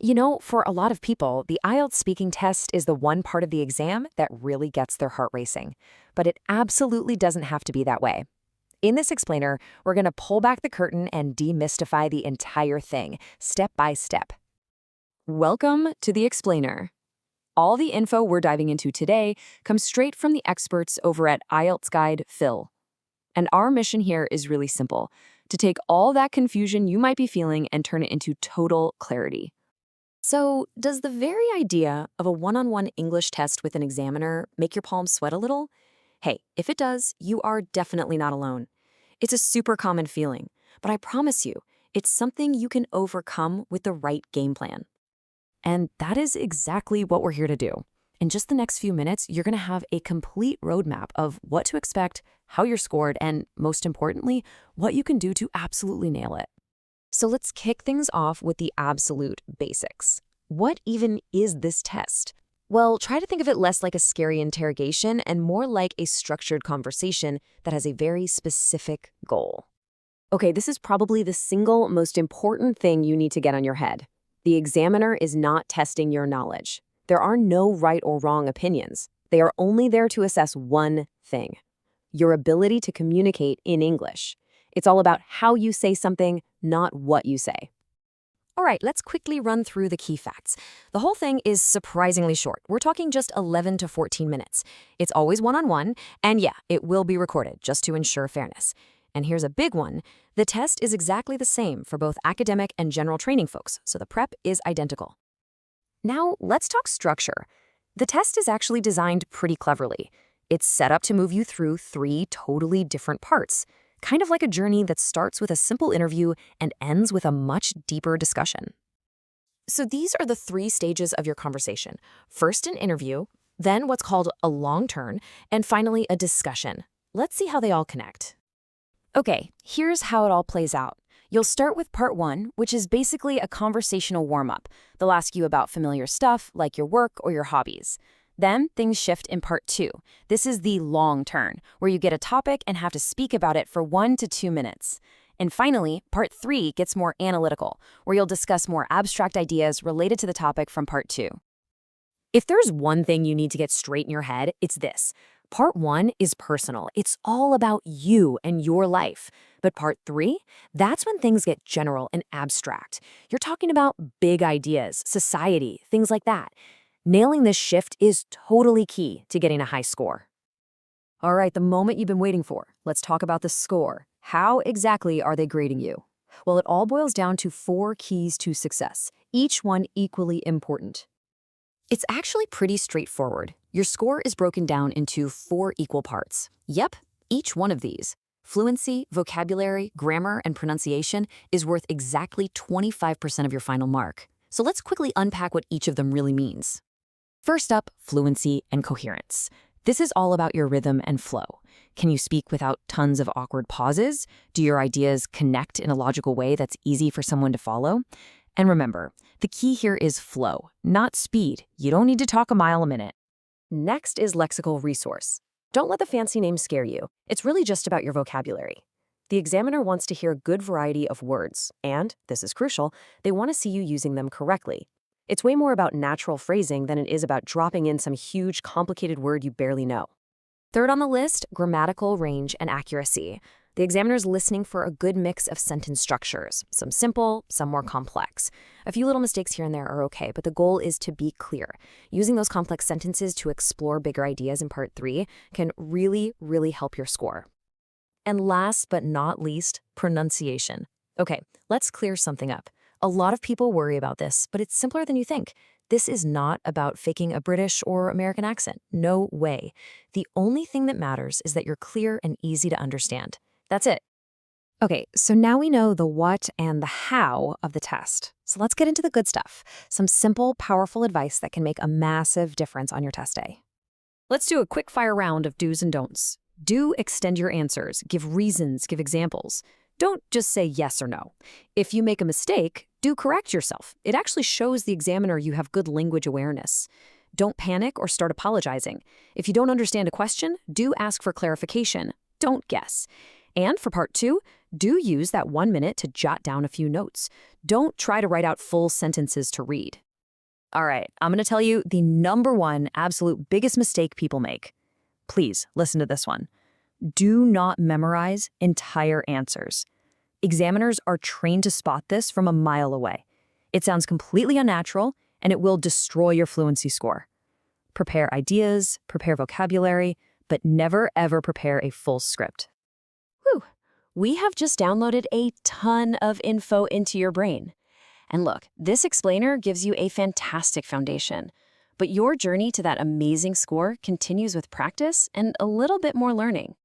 For a lot of people, the IELTS speaking test is the one part of the exam that really gets their heart racing. But it absolutely doesn't have to be that way. In this explainer, we're going to pull back the curtain and demystify the entire thing, step by step. Welcome to the explainer. All the info we're diving into today comes straight from the experts over at IELTS Guide Phil. And our mission here is really simple, to take all that confusion you might be feeling and turn it into total clarity. So, does the very idea of a one-on-one English test with an examiner make your palms sweat a little? Hey, if it does, you are definitely not alone. It's a super common feeling, but I promise you, it's something you can overcome with the right game plan. And that is exactly what we're here to do. In just the next few minutes, you're going to have a complete roadmap of what to expect, how you're scored, and most importantly, what you can do to absolutely nail it. So let's kick things off with the absolute basics. What even is this test? Well, try to think of it less like a scary interrogation and more like a structured conversation that has a very specific goal. Okay, this is probably the single most important thing you need to get on your head. The examiner is not testing your knowledge. There are no right or wrong opinions. They are only there to assess one thing: your ability to communicate in English. It's all about how you say something, not what you say. All right, let's quickly run through the key facts. The whole thing is surprisingly short. We're talking just 11 to 14 minutes. It's always one-on-one, and yeah, it will be recorded just to ensure fairness. And here's a big one. The test is exactly the same for both academic and general training folks, so the prep is identical. Now, let's talk structure. The test is actually designed pretty cleverly. It's set up to move you through 3 totally different parts, kind of like a journey that starts with a simple interview and ends with a much deeper discussion. So these are the 3 stages of your conversation. First, an interview, then what's called a long turn, and finally a discussion. Let's see how they all connect. Okay, here's how it all plays out. You'll start with part 1, which is basically a conversational warm-up. They'll ask you about familiar stuff like your work or your hobbies. Then things shift in part 2. This is the long turn, where you get a topic and have to speak about it for 1 to 2 minutes. And finally, part 3 gets more analytical, where you'll discuss more abstract ideas related to the topic from part 2. If there's one thing you need to get straight in your head, it's this. Part 1 is personal. It's all about you and your life. But part 3, that's when things get general and abstract. You're talking about big ideas, society, things like that. Nailing this shift is totally key to getting a high score. All right, the moment you've been waiting for. Let's talk about the score. How exactly are they grading you? Well, it all boils down to 4 keys to success, each one equally important. It's actually pretty straightforward. Your score is broken down into 4 equal parts. Yep, each one of these. Fluency, vocabulary, grammar, and pronunciation is worth exactly 25% of your final mark. So let's quickly unpack what each of them really means. First up, fluency and coherence. This is all about your rhythm and flow. Can you speak without tons of awkward pauses? Do your ideas connect in a logical way that's easy for someone to follow? And remember, the key here is flow, not speed. You don't need to talk a mile a minute. Next is lexical resource. Don't let the fancy names scare you. It's really just about your vocabulary. The examiner wants to hear a good variety of words, and, this is crucial, they want to see you using them correctly. It's way more about natural phrasing than it is about dropping in some huge, complicated word you barely know. Third on the list, grammatical range and accuracy. The examiner is listening for a good mix of sentence structures, some simple, some more complex. A few little mistakes here and there are okay, but the goal is to be clear. Using those complex sentences to explore bigger ideas in part 3 can really, really help your score. And last but not least, pronunciation. Okay, let's clear something up. A lot of people worry about this, but it's simpler than you think. This is not about faking a British or American accent. No way. The only thing that matters is that you're clear and easy to understand. That's it. Okay, so now we know the what and the how of the test. So let's get into the good stuff. Some simple, powerful advice that can make a massive difference on your test day. Let's do a quick fire round of do's and don'ts. Do extend your answers, give reasons, give examples. Don't just say yes or no. If you make a mistake, do correct yourself. It actually shows the examiner you have good language awareness. Don't panic or start apologizing. If you don't understand a question, do ask for clarification. Don't guess. And for part 2, Do use that 1 minute to jot down a few notes. Don't try to write out full sentences to read. All right, I'm going to tell you the number one absolute biggest mistake people make. Please listen to this one. Do not memorize entire answers. Examiners are trained to spot this from a mile away. It sounds completely unnatural, and it will destroy your fluency score. Prepare ideas, prepare vocabulary, but never ever prepare a full script. Whew, we have just downloaded a ton of info into your brain. And look, this explainer gives you a fantastic foundation. But your journey to that amazing score continues with practice and a little bit more learning.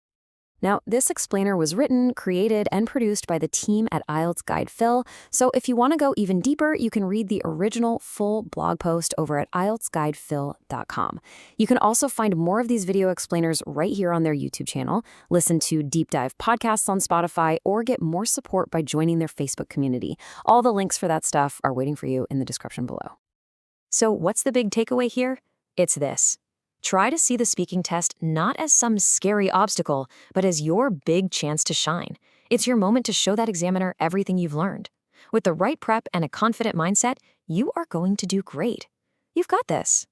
Now, this explainer was written, created, and produced by the team at IELTS Guide Phil, so if you want to go even deeper, you can read the original full blog post over at IELTSGuidePhil.com. You can also find more of these video explainers right here on their YouTube channel, listen to deep dive podcasts on Spotify, or get more support by joining their Facebook community. All the links for that stuff are waiting for you in the description below. So what's the big takeaway here? It's this. Try to see the speaking test not as some scary obstacle, but as your big chance to shine. It's your moment to show that examiner everything you've learned. With the right prep and a confident mindset, you are going to do great. You've got this.